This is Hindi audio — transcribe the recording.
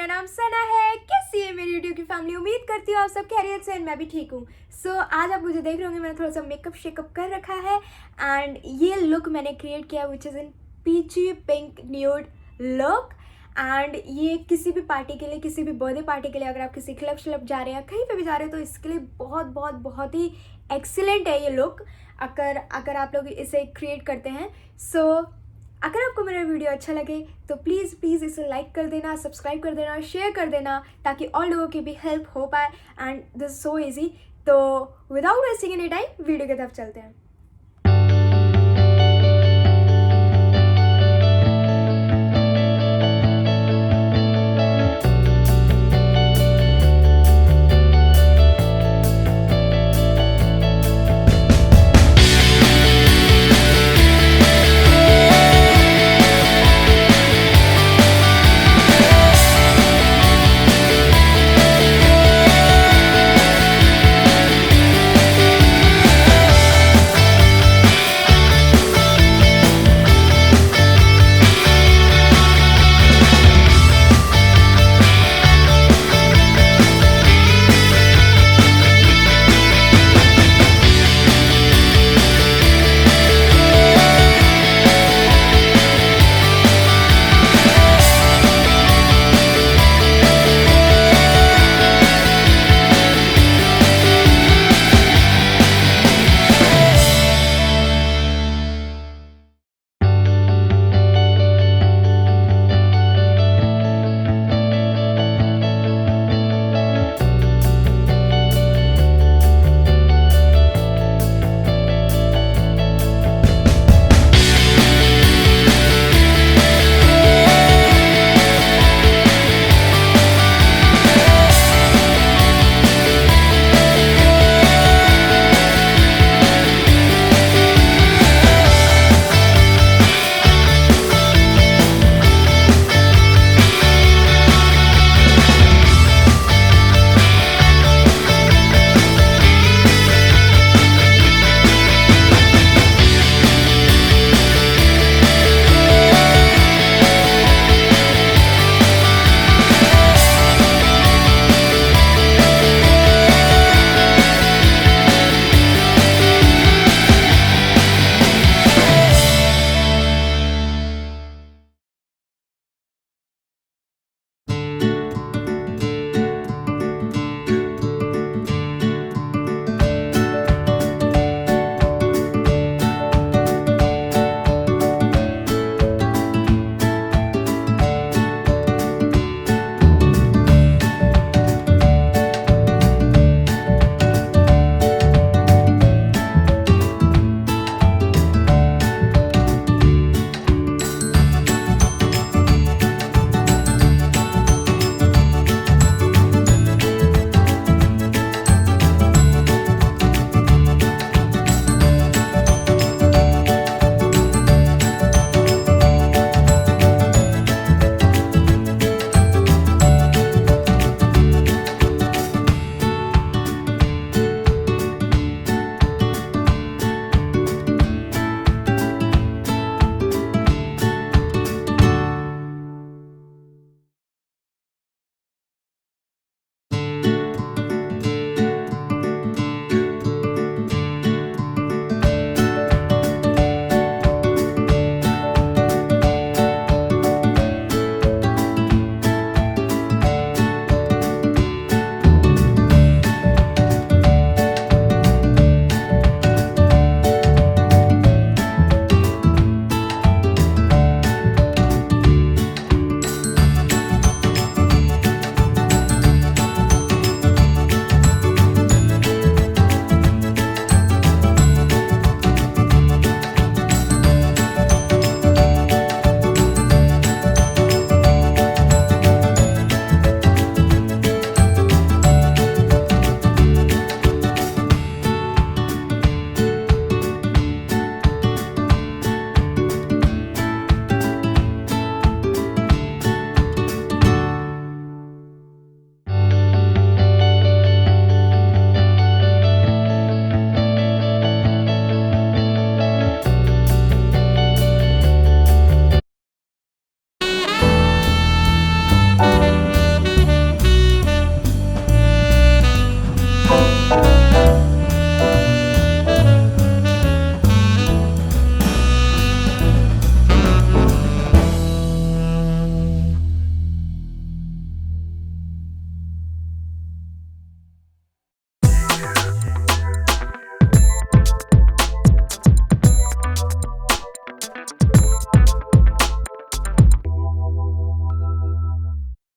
मेरा नाम सना है। कैसी है मेरी यूट्यूब की फैमिली? उम्मीद करती हूँ आप सब खैरियत से, मैं भी ठीक हूँ। सो आज आप मुझे देख रहे होंगे, मैंने थोड़ा सा मेकअप शेकअप कर रखा है एंड ये लुक मैंने क्रिएट किया which is in peachy pink nude look. And ये किसी भी पार्टी के लिए, किसी भी बर्थडे पार्टी के लिए, अगर आप किसी क्लब श्लब जा रहे हैं, कहीं पे भी जा रहे हैं, तो इसके लिए बहुत ही एक्सीलेंट है ये लुक अगर आप लोग इसे क्रिएट करते हैं। सो अगर आपको मेरा वीडियो अच्छा लगे तो प्लीज़ इसे लाइक कर देना, सब्सक्राइब कर देना, शेयर कर देना, ताकि और लोगों की भी हेल्प हो पाए। And this so easy. तो without wasting any time video की तरफ चलते हैं।